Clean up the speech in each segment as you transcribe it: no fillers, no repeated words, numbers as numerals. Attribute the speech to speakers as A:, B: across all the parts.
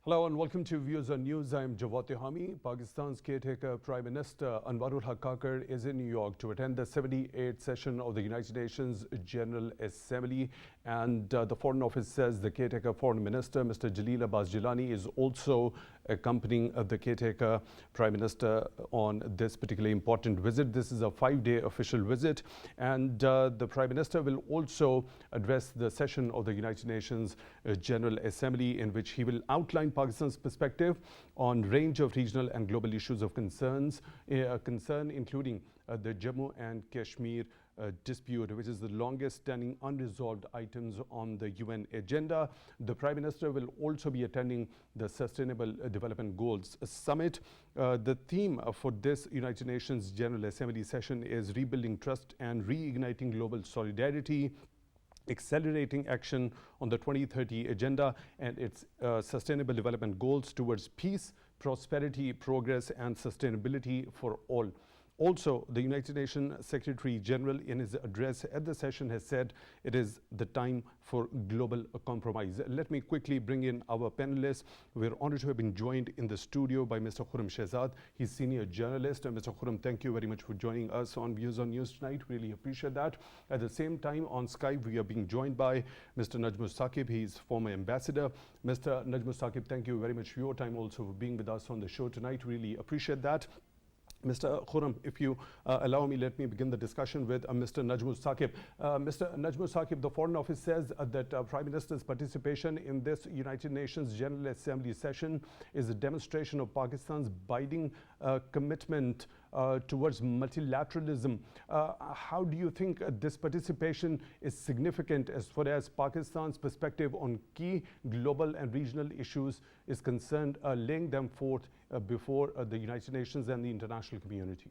A: Hello and welcome to Views on News. I am Jawad Tehami. Pakistan's caretaker Prime Minister Anwarul Haq Kakar is in New York to attend the 78th session of the United Nations General Assembly. And the Foreign Office says the caretaker Foreign Minister, Mr. Jalil Abbas Jilani, is also accompanying the caretaker Prime Minister on this particularly important visit. This is a 5-day official visit, and the Prime Minister will also address the session of the United Nations General Assembly, in which he will outline Pakistan's perspective on range of regional and global issues of concern, including the Jammu and Kashmir dispute, which is the longest standing unresolved items on the UN agenda. The Prime Minister will also be attending the Sustainable Development Goals Summit. The theme for this United Nations General Assembly session is rebuilding trust and reigniting global solidarity, accelerating action on the 2030 agenda and its sustainable development goals towards peace, prosperity, progress and sustainability for all. Also, the United Nations Secretary General in his address at the session has said it is the time for global compromise. Let me quickly bring in our panelists. We're honored to have been joined in the studio by Mr. Khurram Shahzad. He's senior journalist. And Mr. Khurram, thank you very much for joining us on Views on News tonight. Really appreciate that. At the same time, on Skype, we are being joined by Mr. Najm Saqib. He's former ambassador. Mr. Najm Saqib, thank you very much for your time also for being with us on the show tonight. Really appreciate that. Mr. Khurram, if you allow me, let me begin the discussion with Mr. Najm Saqib. Mr. Najm Saqib, the Foreign Office says that Prime Minister's participation in this United Nations General Assembly session is a demonstration of Pakistan's binding commitment towards multilateralism. How do you think this participation is significant as far as Pakistan's perspective on key global and regional issues is concerned, laying them forth before the United Nations and the international community?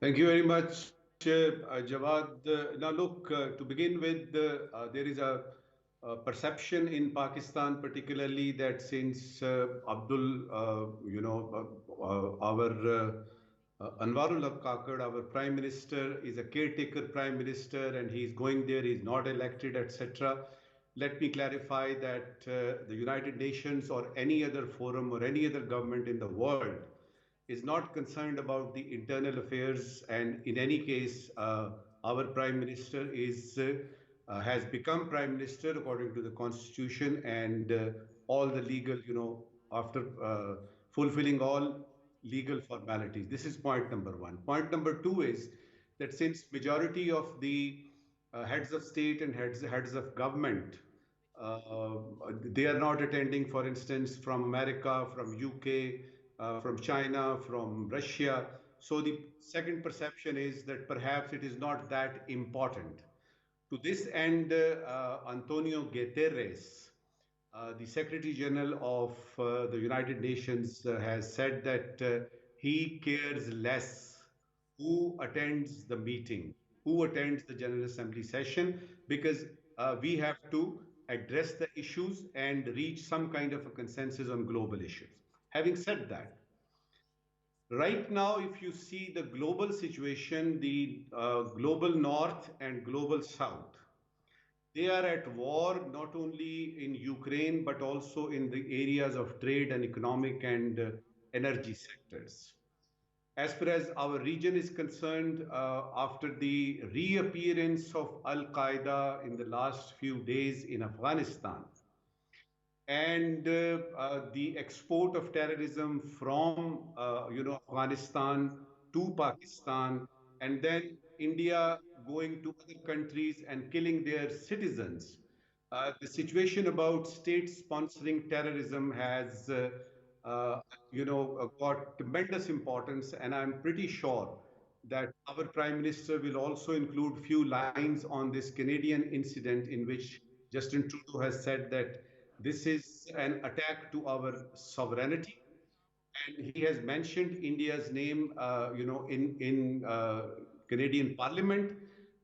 B: Thank you very much, Jawad. Now look, to begin with, there is a perception in Pakistan, particularly that since Abdul, our Anwarul Haq Kakar, our Prime Minister, is a caretaker Prime Minister and he's going there, he's not elected, etc. Let me clarify that the United Nations or any other forum or any other government in the world is not concerned about the internal affairs, and in any case, our Prime Minister has become Prime Minister according to the Constitution and all the legal, after fulfilling all legal formalities. This is point number one. Point number two is that since majority of the heads of state and heads of government, they are not attending, for instance, from America, from UK, from China, from Russia. So the second perception is that perhaps it is not that important. To this end, Antonio Guterres, the Secretary General of the United Nations, has said that he cares less who attends the meeting, who attends the General Assembly session, because we have to address the issues and reach some kind of a consensus on global issues. Having said that, right now, if you see the global situation, the global north and global south, they are at war not only in Ukraine, but also in the areas of trade and economic and energy sectors. As far as our region is concerned, after the reappearance of Al-Qaeda in the last few days in Afghanistan, and the export of terrorism from Afghanistan to Pakistan, and then India going to other countries and killing their citizens. The situation about states sponsoring terrorism has got tremendous importance, and I'm pretty sure that our Prime Minister will also include few lines on this Canadian incident in which Justin Trudeau has said that this is an attack to our sovereignty, and he has mentioned India's name, in Canadian Parliament,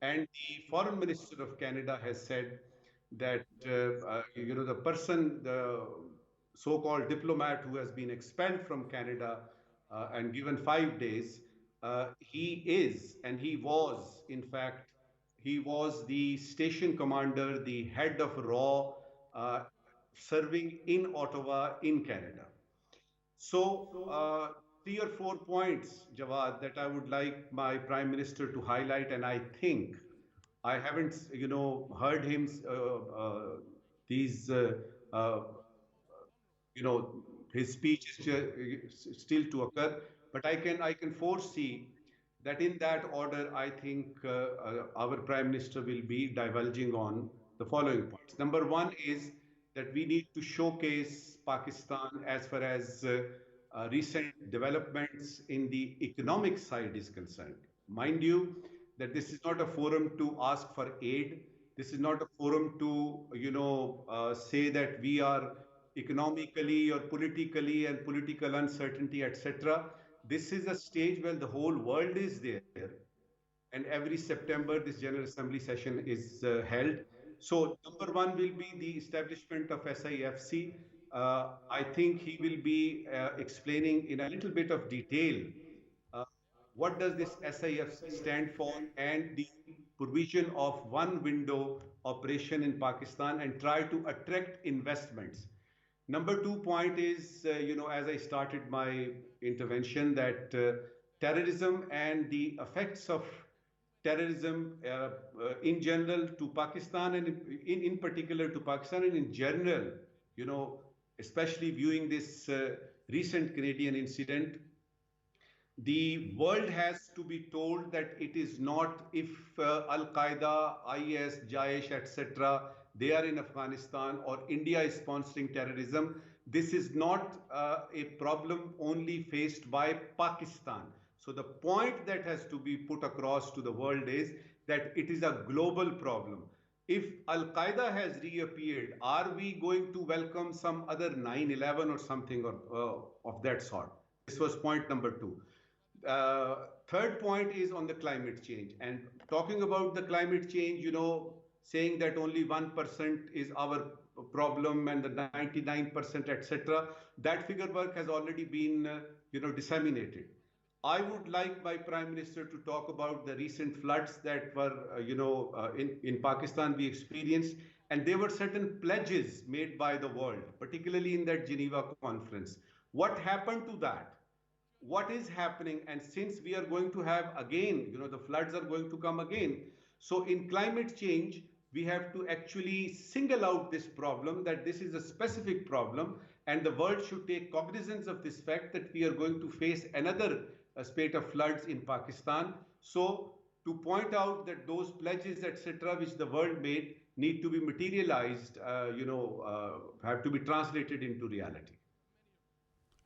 B: and the Foreign Minister of Canada has said that the person, the so-called diplomat who has been expelled from Canada and given 5 days, he is, and he was, in fact, he was the station commander, the head of RAW serving in Ottawa in Canada. So, three or four points, Jawad, that I would like my Prime Minister to highlight, and I think I haven't, heard him these uh, you know his speech is still to occur, but I can foresee that in that order I think our prime minister will be divulging on the following points. Number one is that we need to showcase Pakistan as far as recent developments in the economic side is concerned. Mind you, that this is not a forum to ask for aid. This is not a forum to say that we are economically or politically and political uncertainty, etc. This is a stage when the whole world is there, and every September this General Assembly session is held. So number one will be the establishment of SIFC. I think he will be explaining in a little bit of detail uh, what does this SIFC stand for, and the provision of one window operation in Pakistan and try to attract investments. Number two point is, as I started my intervention, that terrorism and the effects of terrorism in general to Pakistan, and in particular to Pakistan, and in general, you know, especially viewing this recent Canadian incident, the world has to be told that it is not if Al Qaeda, IS, Daesh, etc., they are in Afghanistan or India is sponsoring terrorism. This is not a problem only faced by Pakistan. So, the point that has to be put across to the world is that it is a global problem. If Al Qaeda has reappeared, are we going to welcome some other 9/11 or something of that sort? This was point number two. Third point is on the climate change. And talking about the climate change, saying that only 1% is our problem and the 99%, etc. That figure work has already been, disseminated. I would like my Prime Minister to talk about the recent floods that were, in Pakistan we experienced, and there were certain pledges made by the world, particularly in that Geneva conference. What happened to that? What is happening? And since we are going to have again, the floods are going to come again. So in climate change, we have to actually single out this problem, that this is a specific problem, and the world should take cognizance of this fact that we are going to face another spate of floods in Pakistan. So to point out that those pledges, etc., which the world made, need to be materialized, have to be translated into reality.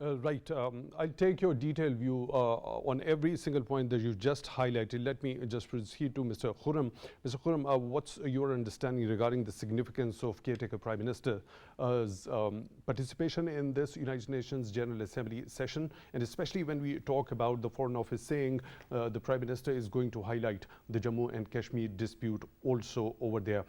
A: Right. I'll take your detailed view on every single point that you just highlighted. Let me just proceed to Mr. Khurram. Mr. Khurram, what's your understanding regarding the significance of caretaker Prime Minister's participation in this United Nations General Assembly session, and especially when we talk about the Foreign Office saying the Prime Minister is going to highlight the Jammu and Kashmir dispute also over there,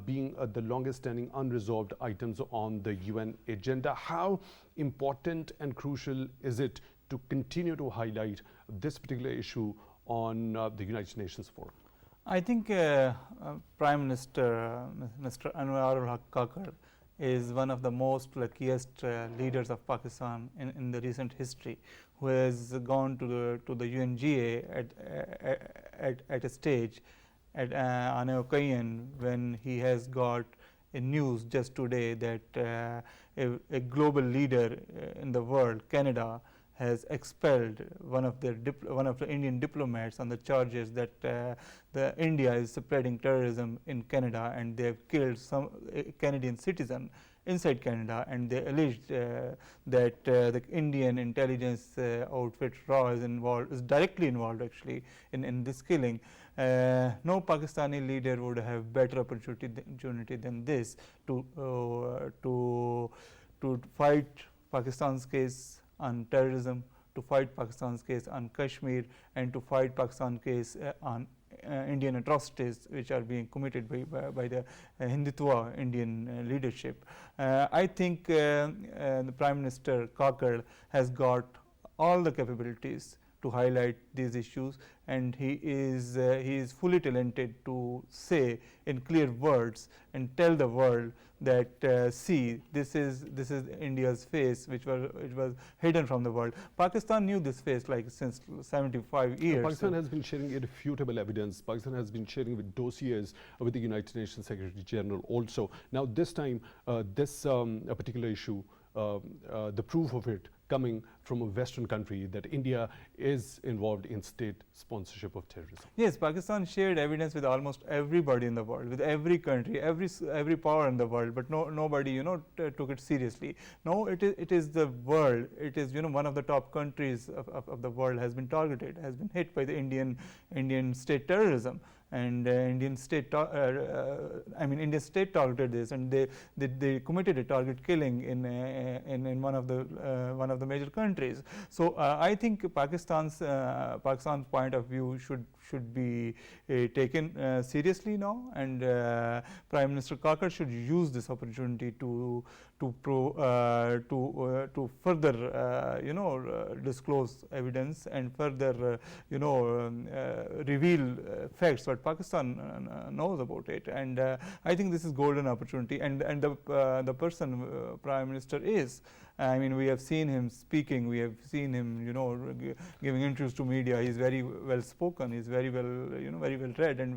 A: being the longest standing unresolved items on the UN agenda. How important and crucial is it to continue to highlight this particular issue on the United Nations Forum?
C: I think Prime Minister Mr. Anwarul Kakar is one of the most luckiest leaders of Pakistan in the recent history, who has gone to the UNGA at a stage on an occasion when he has got a news just today that a global leader in the world, Canada, has expelled one of the Indian diplomats on the charges that the India is spreading terrorism in Canada, and they have killed some Canadian citizen inside Canada, and they alleged that the Indian intelligence outfit RAW is directly involved actually in this killing. No Pakistani leader would have better opportunity than this to fight Pakistan's case on terrorism, to fight Pakistan's case on Kashmir, and to fight Pakistan's case on Indian atrocities which are being committed by the Hindutva Indian leadership. I think the Prime Minister Kakar has got all the capabilities to highlight these issues, and he is fully talented to say in clear words and tell the world that see, this is India's face, which was hidden from the world. Pakistan knew this face like since 75 years.
A: Pakistan has been sharing irrefutable evidence. Pakistan has been sharing with dossiers with the United Nations Secretary General also. Now this time, this particular issue, the proof of it coming from a Western country, that India is involved in state sponsorship of terrorism.
C: Yes, Pakistan shared evidence with almost everybody in the world, with every country, every power in the world, but nobody took it seriously. No, it is the world. It is one of the top countries of the world has been targeted, has been hit by the Indian state terrorism. And Indian state targeted this, and they committed a target killing in one of the major countries. So I think Pakistan's point of view should be taken seriously now, and Prime Minister Kakar should use this opportunity to further disclose evidence and further reveal facts what Pakistan knows about it. And I think this is golden opportunity, and the person Prime Minister is. I mean, we have seen him speaking. We have seen him, giving interviews to media. He's very well spoken. He's very well read and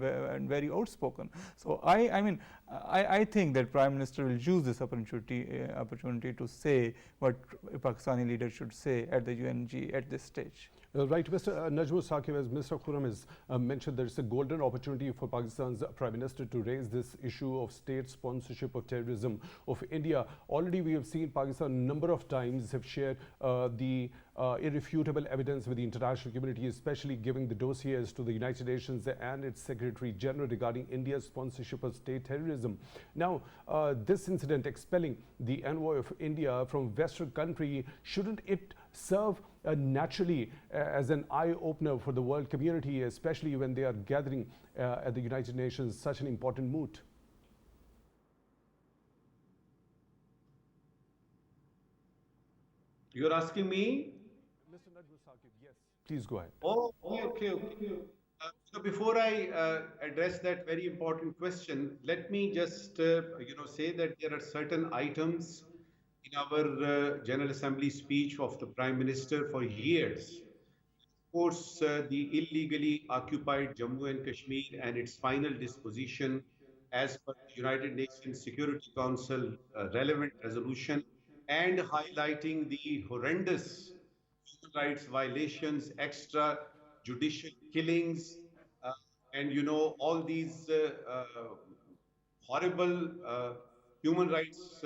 C: very outspoken. So I think that Prime Minister will use this opportunity to say what a Pakistani leader should say at the UNGA at this stage.
A: Right, Mr. Najm, Saqib, as Mr. Khurram has mentioned, there is a golden opportunity for Pakistan's Prime Minister to raise this issue of state sponsorship of terrorism of India. Already we have seen Pakistan a number of times have shared the irrefutable evidence with the international community, especially giving the dossiers to the United Nations and its Secretary General regarding India's sponsorship of state terrorism. Now, this incident expelling the envoy of India from Western country, shouldn't it serve naturally as an eye-opener for the world community, especially when they are gathering at the United Nations, such an important moot?
B: You're asking me?
A: Mr. Najm, Saqib, yes. Please go ahead.
B: Oh, okay. So before I address that very important question, let me just say that there are certain items in our General Assembly speech of the Prime Minister for years. Of course, the illegally occupied Jammu and Kashmir and its final disposition as per the United Nations Security Council relevant resolution, and highlighting the horrendous human rights violations, extrajudicial killings, and all these horrible human rights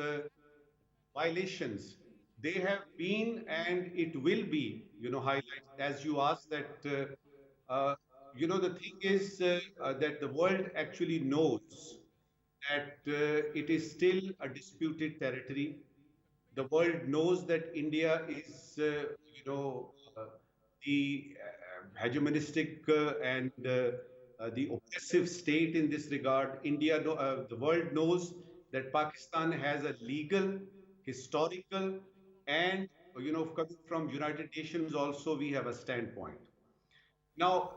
B: violations. They have been and it will be, highlighted. As you asked that, the thing is that the world actually knows that it is still a disputed territory. The world knows that India is, the hegemonistic and the oppressive state in this regard. The world knows that Pakistan has a legal, historical, and coming from United Nations also, we have a standpoint. Now,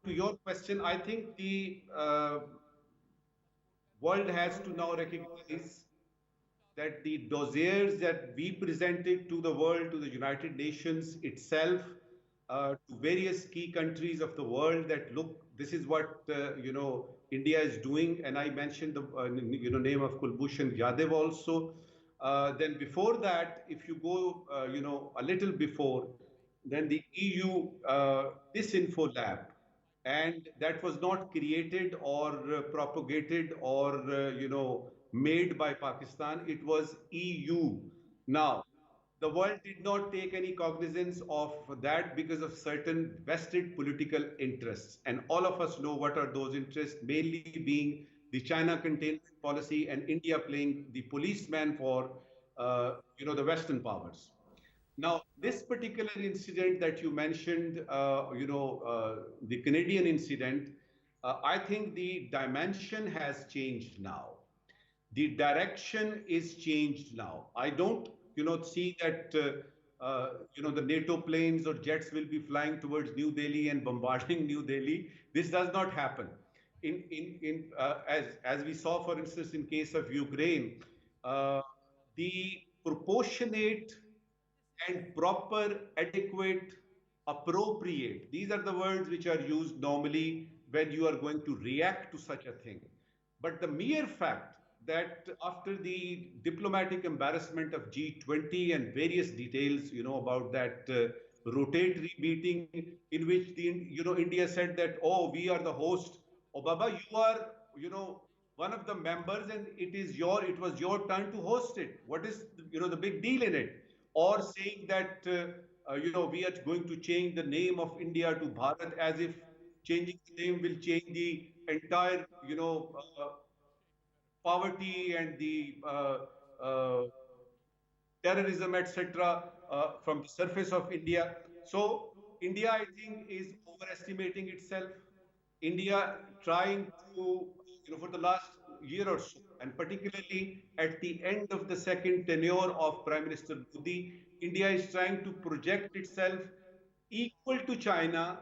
B: to your question, I think the world has to now recognize that the dossiers that we presented to the world, to the United Nations itself, to various key countries of the world, that look, this is what India is doing, and I mentioned the name of Kulbhushan Yadav also. Then before that, if you go a little before, then the EU Disinfo Lab, and that was not created or propagated or made by Pakistan. It was EU. Now, the world did not take any cognizance of that because of certain vested political interests, and all of us know what are those interests, mainly being the China containment policy and India playing the policeman for the Western powers. Now, this particular incident that you mentioned, the Canadian incident, I think the dimension has changed now. The direction is changed now. I don't, see that the NATO planes or jets will be flying towards New Delhi and bombarding New Delhi. This does not happen. As we saw, for instance, in case of Ukraine, uh, the proportionate and proper, adequate, appropriate. These are the words which are used normally when you are going to react to such a thing. But the mere fact that after the diplomatic embarrassment of G20 and various details, about that rotatory meeting in which India said that, oh, we are the host. Oh, Baba, you are, one of the members, and it was your turn to host it. What is, the big deal in it? Or saying that we are going to change the name of India to Bharat, as if changing the name will change the entire poverty and the uh, terrorism, etc., from the surface of India. So India, I think, is overestimating itself. India trying to, for the last year or so, and particularly at the end of the second tenure of Prime Minister Modi, India is trying to project itself equal to China,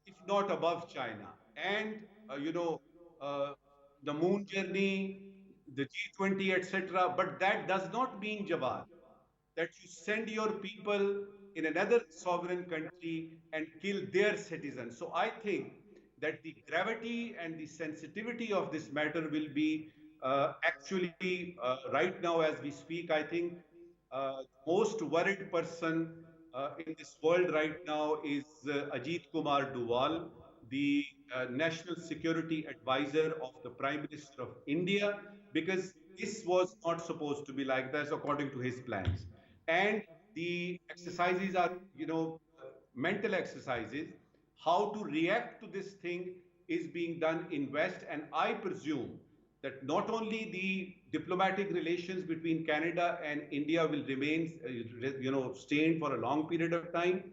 B: if not above China. And, uh, the moon journey, the G20, etc. But that does not mean, Jawad, that you send your people in another sovereign country and kill their citizens. So I think that the gravity and the sensitivity of this matter will be actually right now as we speak. I think the most worried person in this world right now is Ajit Kumar Duval, the National Security Advisor of the Prime Minister of India, because this was not supposed to be like this according to his plans. And the exercises are, mental exercises. How to react to this thing is being done in West, and I presume that not only the diplomatic relations between Canada and India will remain, strained for a long period of time,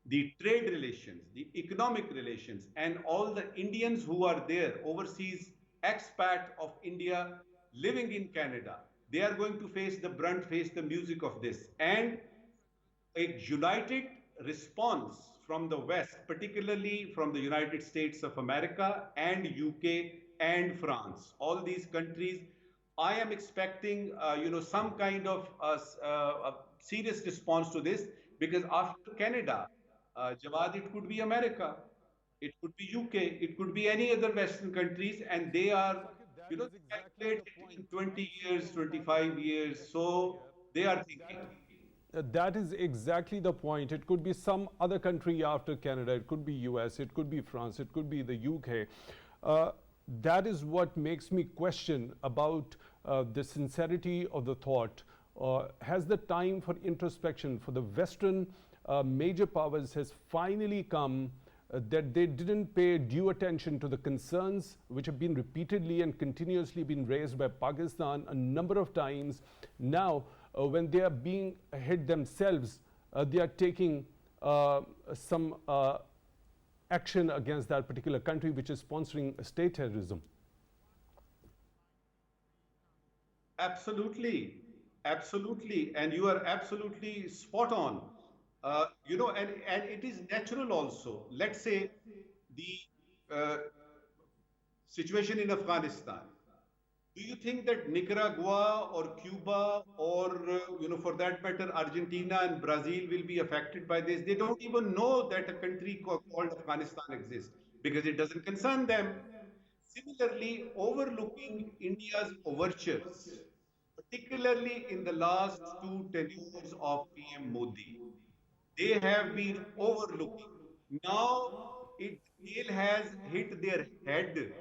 B: the trade relations, the economic relations, and all the Indians who are there, overseas expat of India living in Canada, they are going to face the brunt, face the music of this. And a united response from the West, particularly from the United States of America and UK and France, all these countries, I am expecting, some kind of a serious response to this, because after Canada, Jawad, it could be America, it could be UK, it could be any other Western countries, and they are,
A: Saqib, that is
B: they
A: exactly
B: calculate
A: the
B: it in
A: point.
B: 20 years, 25 years, so they are thinking.
A: That is exactly the point. It could be some other country after Canada. It could be US. It could be France. It could be the UK. Uh, that is what makes me question about the sincerity of the thought. Has the time for introspection for the Western major powers has finally come, that they didn't pay due attention to the concerns which have been repeatedly and continuously been raised by Pakistan a number of times. Now, when they are being hit themselves, they are taking some action against that particular country which is sponsoring state terrorism.
B: Absolutely, absolutely, and you are absolutely spot on. And it is natural also. Let's say the uh, situation in Afghanistan. Do you think that Nicaragua or Cuba or, for that matter, Argentina and Brazil will be affected by this? They don't even know that a country called Afghanistan exists because it doesn't concern them. Similarly, overlooking India's overtures, particularly in the last two tenures of PM Modi, they have been overlooking. Now, the nail has hit their head.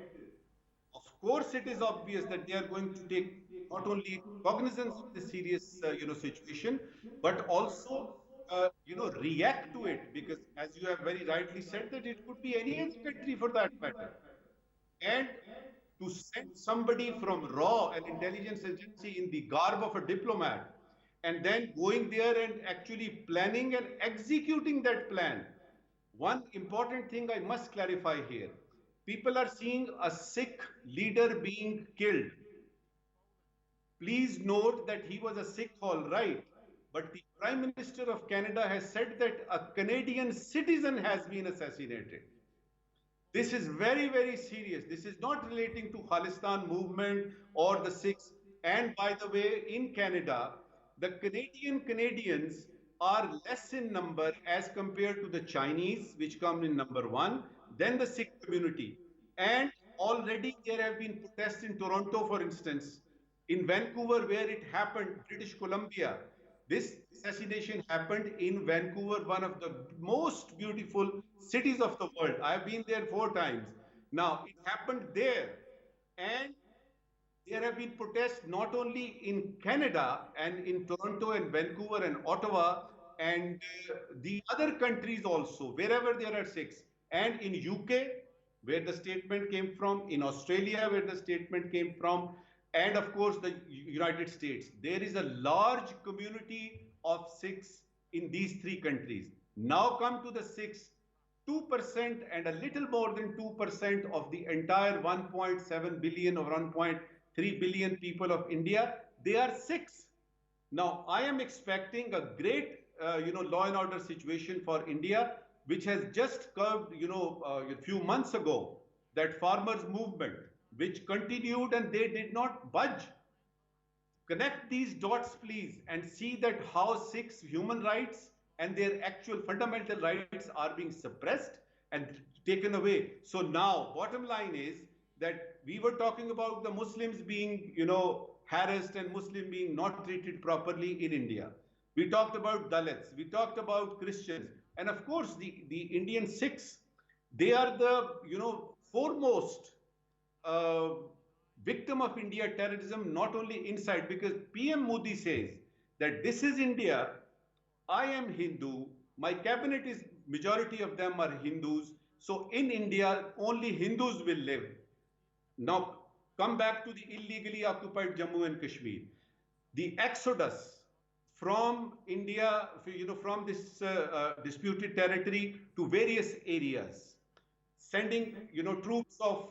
B: Of course, it is obvious that they are going to take not only cognizance of the serious, situation, but also, react to it, because, as you have very rightly said, that it could be any other country for that matter. And to send somebody from RAW, an intelligence agency, in the garb of a diplomat, and then going there and actually planning and executing that plan. One important thing I must clarify here: people are seeing a Sikh leader being killed. Please note that he was a Sikh, all right, but the Prime Minister of Canada has said that a Canadian citizen has been assassinated. This is very, very serious. This is not relating to Khalistan movement or the Sikhs. And by the way, in Canada, the Canadians are less in number as compared to the Chinese, which come in number one, then the Sikh community. And already there have been protests in Toronto, for instance, in Vancouver, where it happened, British Columbia. This assassination happened in Vancouver, one of the most beautiful cities of the world. I've been there 4 times. Now, it happened there. And there have been protests not only in Canada and in Toronto and Vancouver and Ottawa and the other countries also, wherever there are Sikhs, and in UK, where the statement came from, in Australia, where the statement came from, and of course the United States. There is a large community of Sikhs in these three countries. Now come to the Sikhs. 2% and a little more than 2% of the entire 1.7 billion or 1.3 billion people of India, they are Sikhs. Now, I am expecting a great, law and order situation for India, which has just curbed, a few months ago, that farmers' movement, which continued and they did not budge. Connect these dots, please, and see that how Sikhs' human rights and their actual fundamental rights are being suppressed and taken away. So now, bottom line is that we were talking about the Muslims being, harassed and Muslim being not treated properly in India. We talked about Dalits, we talked about Christians, and of course the Indian Sikhs, they are the, foremost uh, victim of India terrorism, not only inside, because PM Modi says that this is India, I am Hindu, my cabinet is, majority of them are Hindus, so in India, only Hindus will live. Now, come back to the illegally occupied Jammu and Kashmir. The exodus from India, from this disputed territory to various areas, sending, troops of,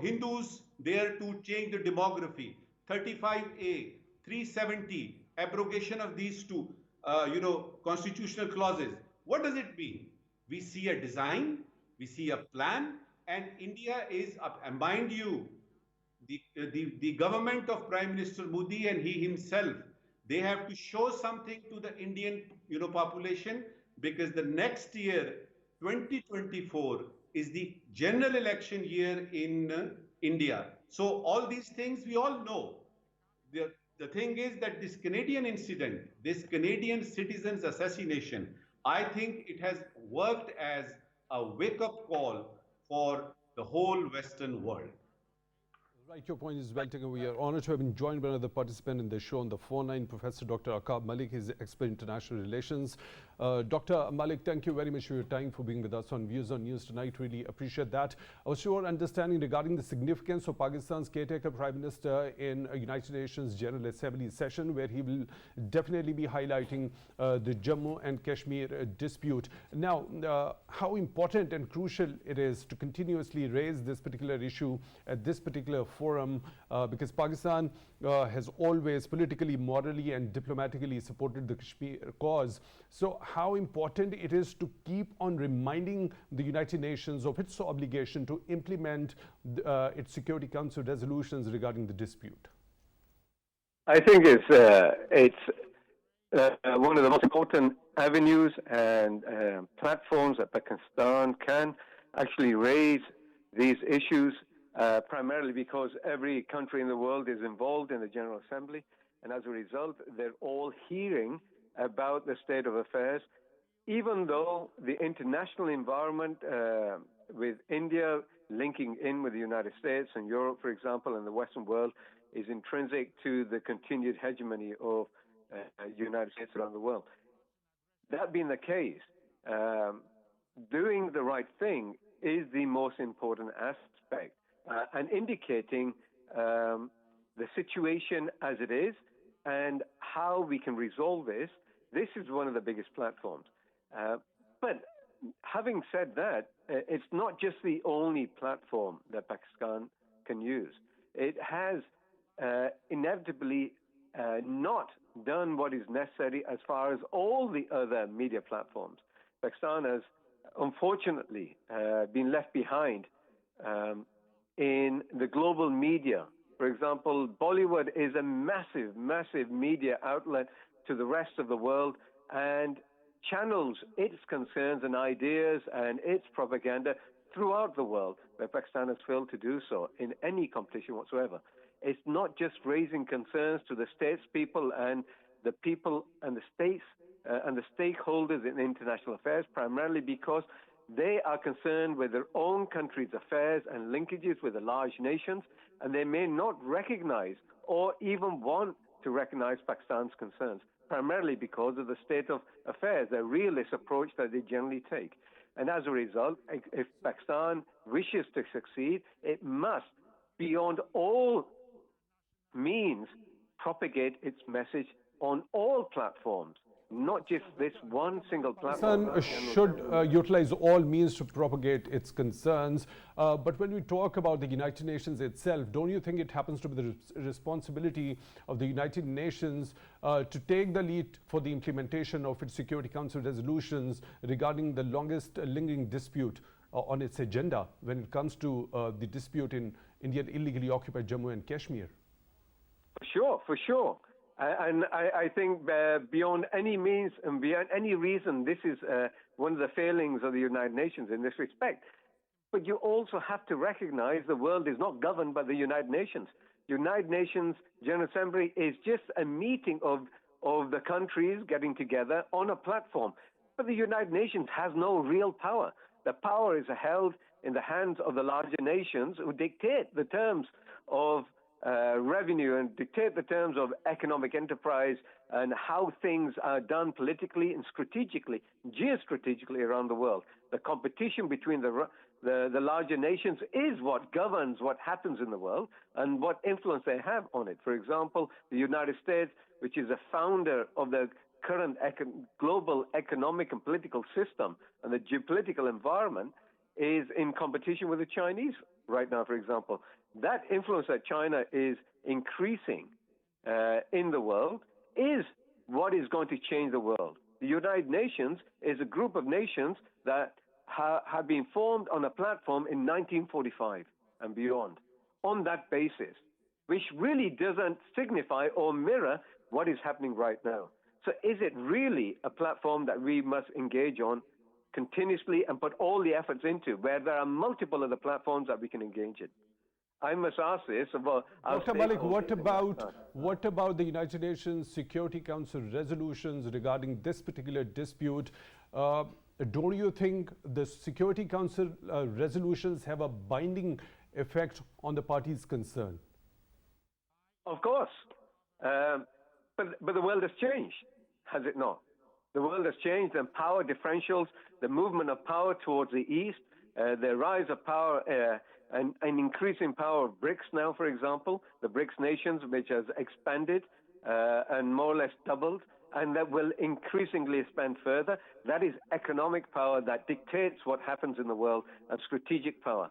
B: Hindus there to change the demography. 35A, 370, abrogation of these two, constitutional clauses. What does it mean? We see a design, we see a plan, and India is, and mind you, the government of Prime Minister Modi and he himself, they have to show something to the Indian, population, because the next year, 2024, is the general election year in India. So all these things we all know. The thing is that this Canadian incident, this Canadian citizen's assassination, I think it has worked as a wake-up call for the whole Western world.
A: Right, your point is well taken. We are honored to have been joined by another participant in the show on the phone line, Professor Dr. Akab Malik. He's expert in international relations. Dr. Malik, thank you very much for your time, for being with us on Views on News tonight. Really appreciate that. Our sure understanding regarding the significance of Pakistan's caretaker Prime Minister in a United Nations General Assembly session, where he will definitely be highlighting the Jammu and Kashmir dispute. Now, how important and crucial it is to continuously raise this particular issue at this particular forum, because Pakistan has always politically, morally and diplomatically supported the Kashmir cause. So how important it is to keep on reminding the United Nations of its obligation to implement its Security Council resolutions regarding the dispute.
D: I think it's one of the most important avenues and platforms that Pakistan can actually raise these issues, primarily because every country in the world is involved in the General Assembly, and as a result, they're all hearing about the state of affairs, even though the international environment with India linking in with the United States and Europe, for example, and the Western world is intrinsic to the continued hegemony of the United States around the world. That being the case, doing the right thing is the most important aspect, and indicating the situation as it is and how we can resolve this. This is one of the biggest platforms. But having said that, it's not just the only platform that Pakistan can use. It has inevitably not done what is necessary as far as all the other media platforms. Pakistan has unfortunately been left behind in the global media. For example, Bollywood is a massive, massive media outlet to the rest of the world and channels its concerns and ideas and its propaganda throughout the world, where Pakistan has failed to do so in any competition whatsoever. It's not just raising concerns to the statespeople and the people and the states and the stakeholders in international affairs, primarily because they are concerned with their own country's affairs and linkages with the large nations, and they may not recognize or even want to recognize Pakistan's concerns, primarily because of the state of affairs, the realist approach that they generally take. And as a result, if Pakistan wishes to succeed, it must, beyond all means, propagate its message on all platforms, not just this one single platform.
A: Pakistan should utilize all means to propagate its concerns. But when we talk about the United Nations itself, don't you think it happens to be the responsibility of the United Nations to take the lead for the implementation of its Security Council resolutions regarding the longest lingering dispute on its agenda when it comes to the dispute in Indian illegally occupied Jammu and Kashmir?
D: For sure. And I think beyond any means and beyond any reason, this is one of the failings of the United Nations in this respect. But you also have to recognize the world is not governed by the United Nations. United Nations General Assembly is just a meeting of the countries getting together on a platform. But the United Nations has no real power. The power is held in the hands of the larger nations who dictate the terms of revenue and dictate the terms of economic enterprise and how things are done politically and strategically, geostrategically around the world. The competition between the larger nations is what governs what happens in the world and what influence they have on it. For example, the United States, which is a founder of the current global economic and political system and the geopolitical environment, is in competition with the Chinese right now, for example. That influence that China is increasing in the world is what is going to change the world. The United Nations is a group of nations that have been formed on a platform in 1945 and beyond, on that basis, which really doesn't signify or mirror what is happening right now. So is it really a platform that we must engage on continuously and put all the efforts into, where there are multiple other platforms that we can engage in? I must ask this about
A: Dr. Malik, what about the United Nations Security Council resolutions regarding this particular dispute? Don't you think the Security Council resolutions have a binding effect on the parties concerned?
D: Of course. But the world has changed, has it not? The world has changed, and power differentials, the movement of power towards the east, the rise of power and increasing power of BRICS now, for example, the BRICS nations, which has expanded and more or less doubled, and that will increasingly expand further. That is economic power that dictates what happens in the world, and strategic power.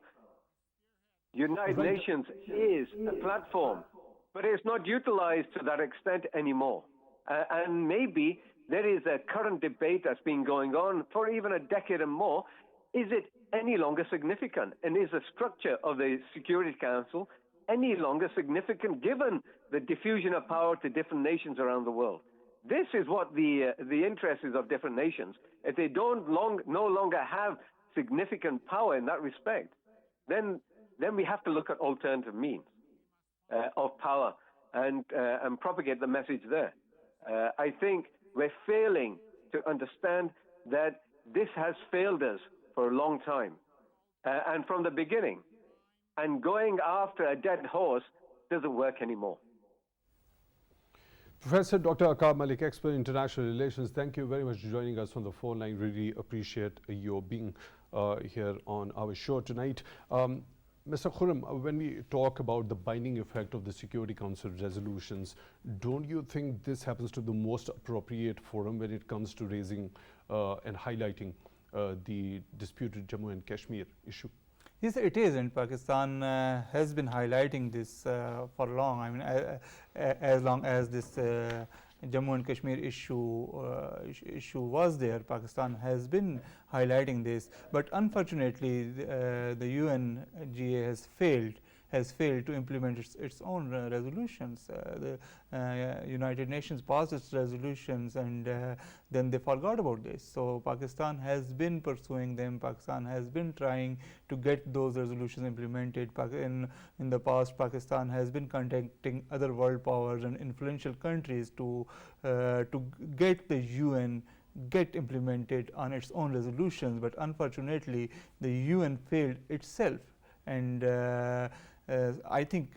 D: United Nations is a platform, but it's not utilized to that extent anymore. And maybe there is a current debate that's been going on for even a decade and more. Is it any longer significant? And is the structure of the Security Council any longer significant given the diffusion of power to different nations around the world? This is what the interest is of different nations. If they no longer have significant power in that respect, then we have to look at alternative means of power and propagate the message there. I think we're failing to understand that this has failed us for a long time and from the beginning. And going after a dead horse doesn't work anymore.
A: Professor Dr. Akab Malik, expert in international relations, thank you very much for joining us on the phone line. Really appreciate your being here on our show tonight. Mr. Khurram, when we talk about the binding effect of the Security Council resolutions, don't you think this happens to be the most appropriate forum when it comes to raising and highlighting the disputed Jammu and Kashmir issue?
C: Yes, it is, and Pakistan has been highlighting this for long. I mean, as long as this Jammu and Kashmir issue was there, Pakistan has been highlighting this. But unfortunately, the UNGA has failed to implement its own resolutions. The United Nations passed its resolutions, and then they forgot about this. So Pakistan has been pursuing them. Pakistan has been trying to get those resolutions implemented. In the past, Pakistan has been contacting other world powers and influential countries to get the UN get implemented on its own resolutions. But unfortunately, the UN failed itself. And I think,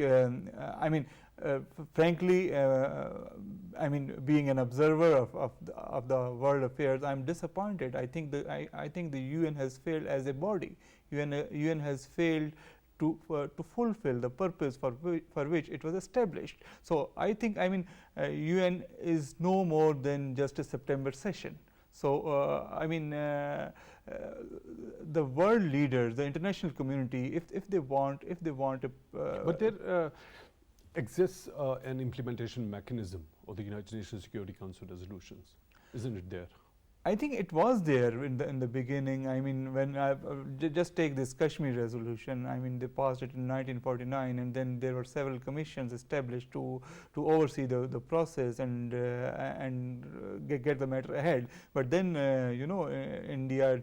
C: frankly, being an observer of the world affairs, I'm disappointed. I think the UN has failed as a body. UN has failed to fulfill the purpose for which it was established. So I think, UN is no more than just a September session. So the world leaders, the international community, if they want
A: but there exists an implementation mechanism of the United Nations Security Council resolutions, isn't it there?
C: I think it was there in the beginning. I mean, when just take this Kashmir resolution. I mean, they passed it in 1949, and then there were several commissions established to oversee the process and get the matter ahead. But then India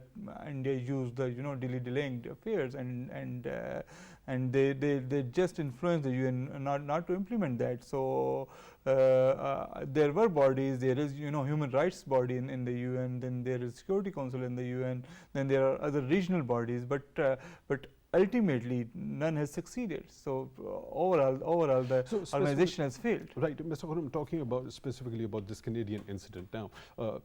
C: used the delaying affairs, and they just influenced the UN not to implement that. So there were bodies. There is human rights body in the UN. Then there is Security Council in the UN. Then there are other regional bodies. But ultimately none has succeeded. So overall the organization has failed.
A: Right, Mr. Khurram, talking specifically about this Canadian incident now,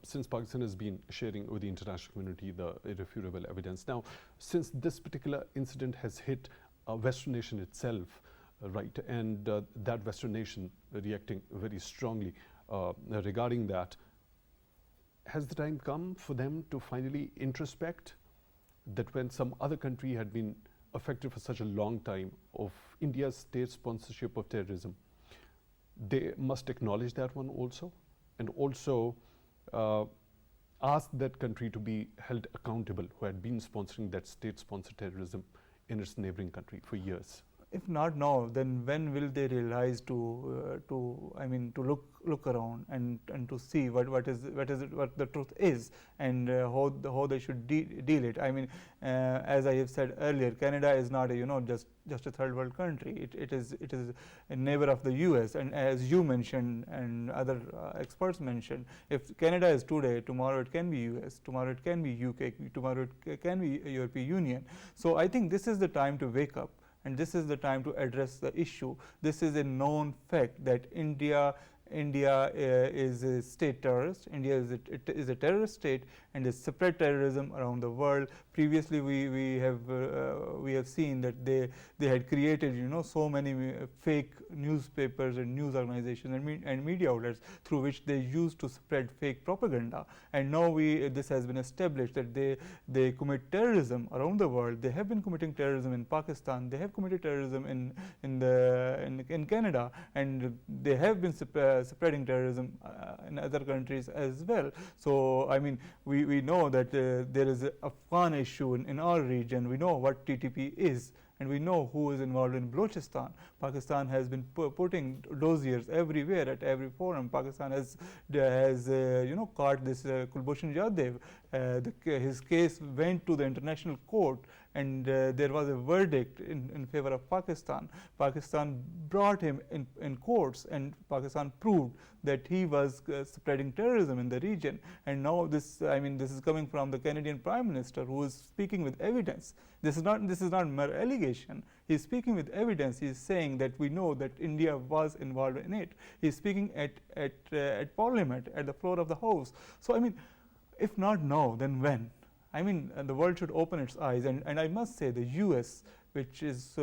A: since Pakistan has been sharing with the international community the irrefutable evidence. Now, since this particular incident has hit a Western nation itself, right, and that Western nation reacting very strongly regarding that, has the time come for them to finally introspect that when some other country had been affected for such a long time of India's state sponsorship of terrorism, they must acknowledge that one also, and also ask that country to be held accountable who had been sponsoring that state-sponsored terrorism in its neighboring country for years?
C: If not now, then when will they realize to look around and to see what the truth is, and how they should deal it? I mean, as I have said earlier, Canada is not just a third world country. It is a neighbor of the US, and as you mentioned and other experts mentioned, if Canada is today, tomorrow it can be US, tomorrow it can be UK, tomorrow it can be European Union. So I think this is the time to wake up. And this is the time to address the issue. This is a known fact that India is a state terrorist. India is a terrorist state and is spread terrorism around the world. Previously, we have seen that they had created so many fake newspapers and news organizations and media outlets through which they used to spread fake propaganda. And now this has been established that they commit terrorism around the world. They have been committing terrorism in Pakistan. They have committed terrorism in Canada, and they have been spreading terrorism in other countries as well. So I mean, we know that there is a Afghan issue in our region. We know what TTP is, and we know who is involved in Balochistan. Pakistan has been putting dossiers everywhere at every forum. Pakistan has caught this Kulbhushan Yadav. His case went to the international court, and there was a verdict in favor of Pakistan. Pakistan brought him in courts, and Pakistan proved that he was spreading terrorism in the region. And now this is coming from the Canadian Prime Minister, who is speaking with evidence. This is not mere allegation. He is speaking with evidence. He is saying that we know that India was involved in it. He is speaking at Parliament, at the floor of the House. So I mean, if not now, then when? I mean, the world should open its eyes, and I must say the US which is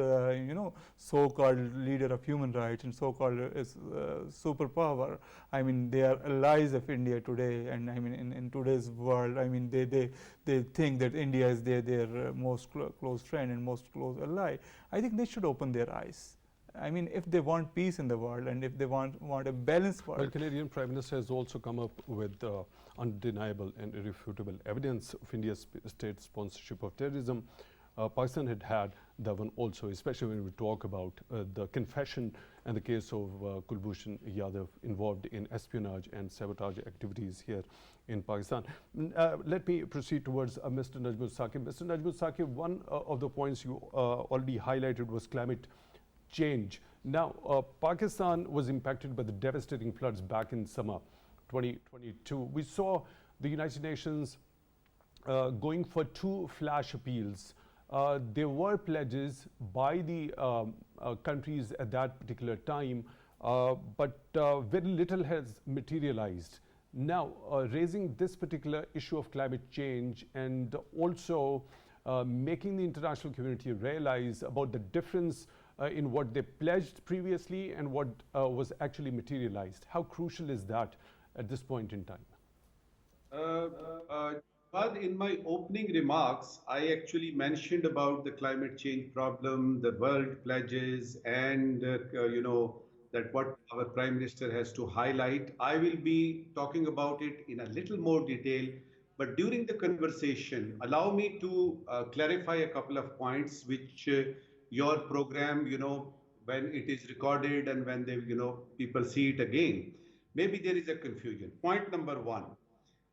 C: so-called leader of human rights and so-called superpower. I mean, they are allies of India today, and I mean in today's world, I mean they think that India is their most close friend and most close ally. I think they should open their eyes. I mean, if they want peace in the world and if they want a balanced world.
A: Well, Canadian Prime Minister has also come up with undeniable and irrefutable evidence of India's state sponsorship of terrorism. Pakistan had that one also, especially when we talk about the confession and the case of Kulbhushan Yadav involved in espionage and sabotage activities here in Pakistan. Let me proceed towards Mr. Najm Saqib. Mr. Najm Saqib, one of the points you already highlighted was climate change. Now, Pakistan was impacted by the devastating floods back in summer 2022. We saw the United Nations going for 2 flash appeals. There were pledges by the countries at that particular time, but very little has materialized. Now, raising this particular issue of climate change and also making the international community realize about the difference in what they pledged previously and what was actually materialized. How crucial is that at this point in time?
B: But in my opening remarks, I actually mentioned about the climate change problem, the world pledges, and that what our Prime Minister has to highlight. I will be talking about it in a little more detail, but during the conversation, allow me to clarify a couple of points which your program, when it is recorded and when they, people see it again, maybe there is a confusion. Point number 1,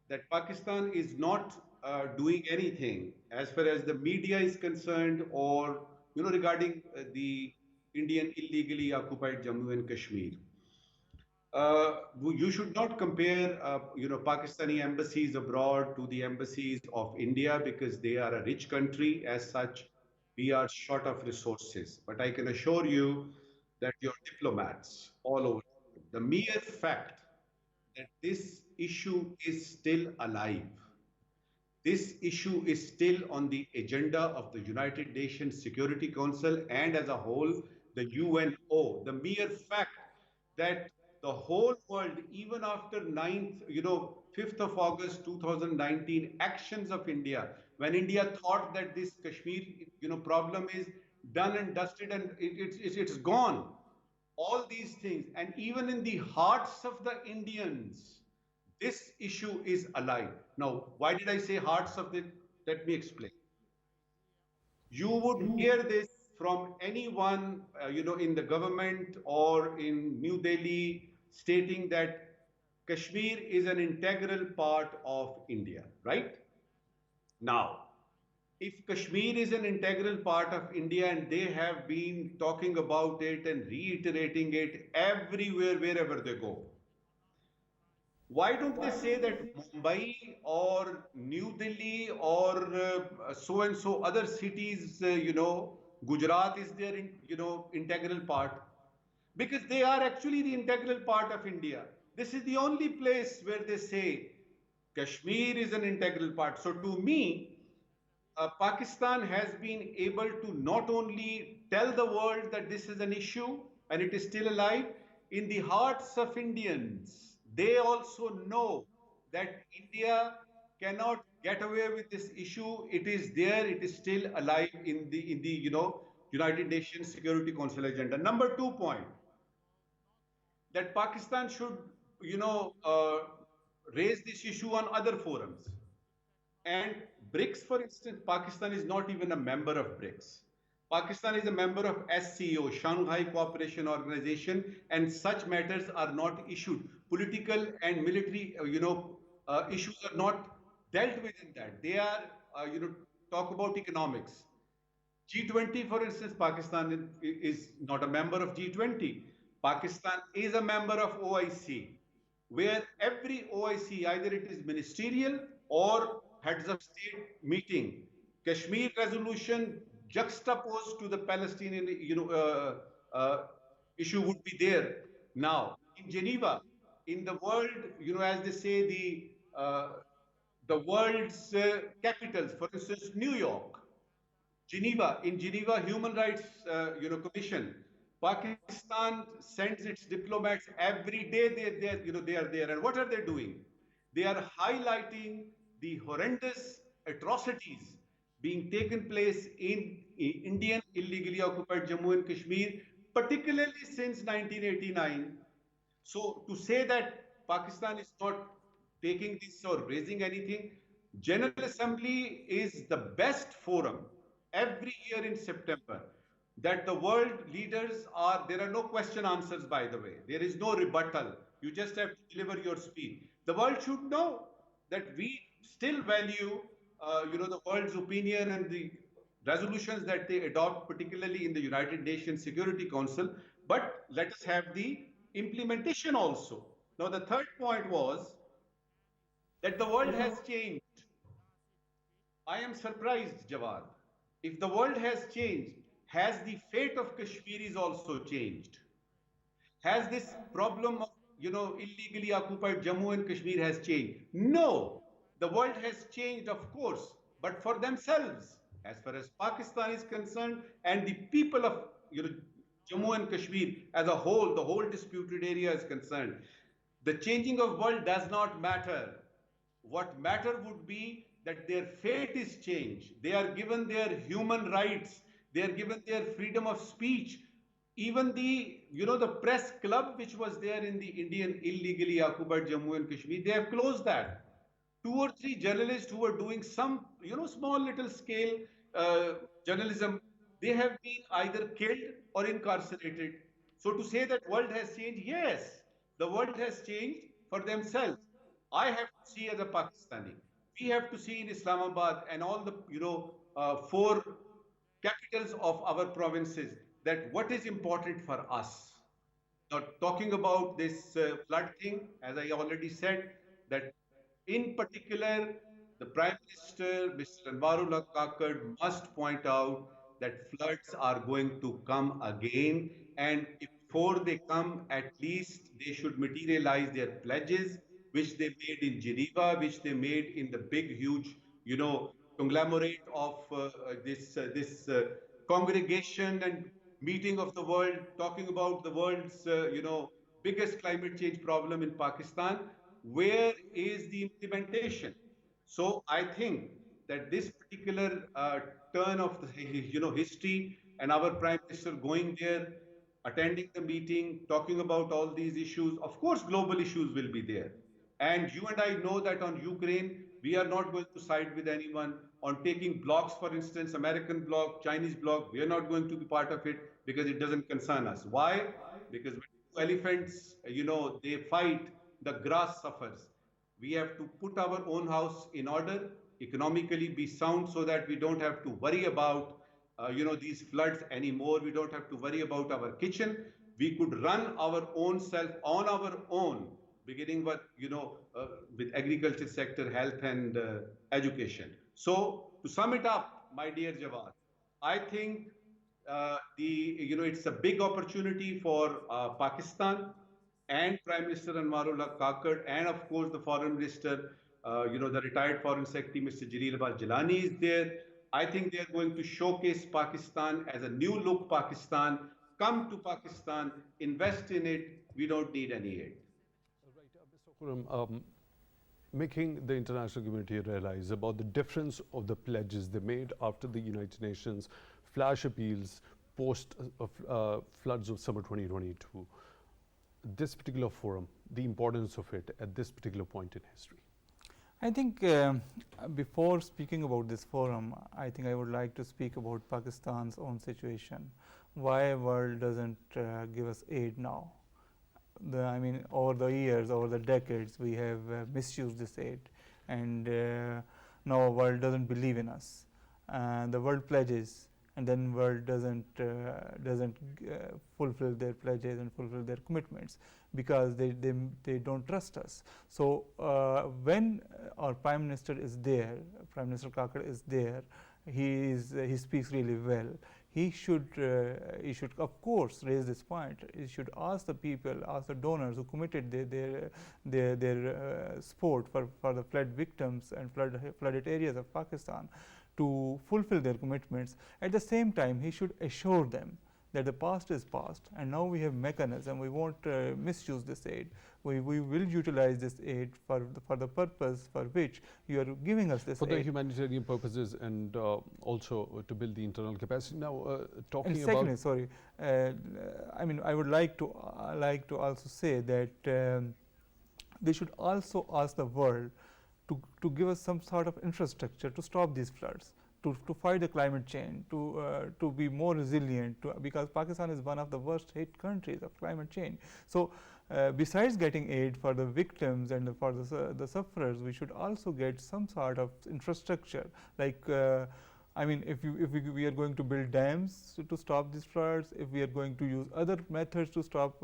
B: that Pakistan is not doing anything as far as the media is concerned or, regarding the Indian illegally occupied Jammu and Kashmir. You should not compare, Pakistani embassies abroad to the embassies of India because they are a rich country. As such, we are short of resources. But I can assure you that your diplomats all over, the mere fact that this issue is still alive, this issue is still on the agenda of the United Nations Security Council and as a whole, the UNO. The mere fact that the whole world, even after 5th of August 2019, actions of India, when India thought that this Kashmir, problem is done and dusted and it's gone. All these things, and even in the hearts of the Indians, this issue is alive. Now, why did I say hearts of it? Let me explain. You would hear this from anyone, in the government or in New Delhi, stating that Kashmir is an integral part of India, right? Now, if Kashmir is an integral part of India and they have been talking about it and reiterating it everywhere, wherever they go, why don't they say that Mumbai or New Delhi or so-and-so other cities, Gujarat is their, integral part? Because they are actually the integral part of India. This is the only place where they say Kashmir is an integral part. So to me, Pakistan has been able to not only tell the world that this is an issue and it is still alive, in the hearts of Indians, they also know that India cannot get away with this issue. It is there, it is still alive in the United Nations Security Council agenda. Number 2 point, that Pakistan should, raise this issue on other forums. And BRICS, for instance, Pakistan is not even a member of BRICS. Pakistan is a member of SCO, Shanghai Cooperation Organization, and such matters are not issued. Political and military, issues are not dealt with in that. They are, talk about economics. G20, for instance, Pakistan is not a member of G20. Pakistan is a member of OIC, where every OIC, either it is ministerial or heads of state meeting, Kashmir resolution juxtaposed to the Palestinian, issue would be there. Now, in Geneva, in the world, as they say, the world's capitals, for instance, New York, In Geneva Human Rights Commission, Pakistan sends its diplomats every day. They are there, and what are they doing? They are highlighting the horrendous atrocities being taken place in Indian illegally occupied Jammu and Kashmir, particularly since 1989. So to say that Pakistan is not taking this or raising anything, General Assembly is the best forum every year in September that the world leaders are, there are no question answers, by the way. There is no rebuttal. You just have to deliver your speech. The world should know that we still value, the world's opinion and the resolutions that they adopt, particularly in the United Nations Security Council. But let us have the implementation also. Now, the third point was that the world has changed. I am surprised, Jawad. If the world has changed, has the fate of Kashmiris also changed? Has this problem of, illegally occupied Jammu and Kashmir has changed? No. The world has changed, of course, but for themselves, as far as Pakistan is concerned, and the people of, Jammu and Kashmir as a whole, the whole disputed area is concerned. The changing of world does not matter. What matter would be that their fate is changed. They are given their human rights. They are given their freedom of speech. Even the, the press club which was there in the Indian illegally occupied Jammu and Kashmir, they have closed that. 2 or 3 journalists who were doing some, small little scale journalism, they have been either killed or incarcerated. So to say that world has changed, yes, the world has changed for themselves. I have to see as a Pakistani, we have to see in Islamabad and all the, 4 capitals of our provinces that what is important for us. Now, talking about this flood thing, as I already said, that in particular, the Prime Minister, Mr. Anwarullah Kakar, must point out that floods are going to come again. And before they come, at least they should materialize their pledges, which they made in Geneva, which they made in the big, huge, conglomerate of this congregation and meeting of the world, talking about the world's, biggest climate change problem in Pakistan. Where is the implementation? So I think that this particular turn of the, history and our Prime Minister going there, attending the meeting, talking about all these issues, of course, global issues will be there. And you and I know that on Ukraine, we are not going to side with anyone. On taking blocks, for instance, American bloc, Chinese bloc, we are not going to be part of it because it doesn't concern us. Why? Because when elephants, they fight, the grass suffers. We have to put our own house in order, economically be sound so that we don't have to worry about, these floods anymore. We don't have to worry about our kitchen. We could run our own self on our own, beginning with agriculture sector, health and education. So to sum it up, my dear Jawad, I think it's a big opportunity for Pakistan and Prime Minister Anwarullah Kakar, and of course the Foreign Minister, the retired Foreign Secretary, Mr. Jalil Jalani is there. I think they are going to showcase Pakistan as a new look Pakistan. Come to Pakistan, invest in it. We don't need any aid.
A: Right, Mr. Khurram, making the international community realize about the difference of the pledges they made after the United Nations flash appeals post floods of summer 2022. This particular forum, the importance of it at this particular point in history.
C: I think before speaking about this forum, I think I would like to speak about Pakistan's own situation. Why world doesn't give us aid now? Over the years, over the decades, we have misused this aid, and now world doesn't believe in us. The world pledges, and then world doesn't fulfill their pledges and fulfill their commitments because they don't trust us. So when our Prime Minister is there, Prime Minister Kakar is there, he speaks really well. he should of course raise this point. He should ask the people, ask the donors who committed their support for the flood victims and flooded areas of Pakistan to fulfill their commitments. At the same time, he should assure them that the past is past, and now we have mechanism. We won't misuse this aid. We will utilize this aid for the purpose for which you are giving us this
A: for
C: aid.
A: the humanitarian purposes and also to build the internal capacity. Now, talking
C: and secondly,
A: about
C: sorry, I mean, I would like to also say that they should also ask the world to give us some sort of infrastructure to stop these floods, to fight the climate change, to be more resilient, because Pakistan is one of the worst hit countries of climate change. So besides getting aid for the victims and for the sufferers, we should also get some sort of infrastructure, like I mean, if we are going to build dams to stop these floods, if we are going to use other methods to stop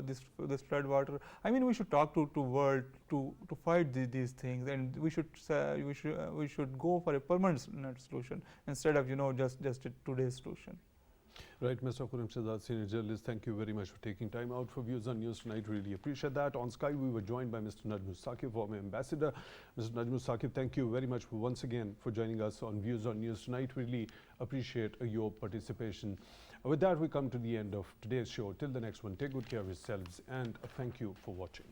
C: this flood water, I mean, we should talk to world to fight these things, and we should go for a permanent solution instead of just a today's solution.
A: Right, Mr. Khurram Shahzad, senior journalist, thank you very much for taking time out for Views on News tonight. Really appreciate that. On Skype, we were joined by Mr. Najm, Saqib, former ambassador. Mr. Najm, Saqib, thank you very much once again for joining us on Views on News tonight. Really appreciate your participation. With that, we come to the end of today's show. Till the next one, take good care of yourselves, and thank you for watching.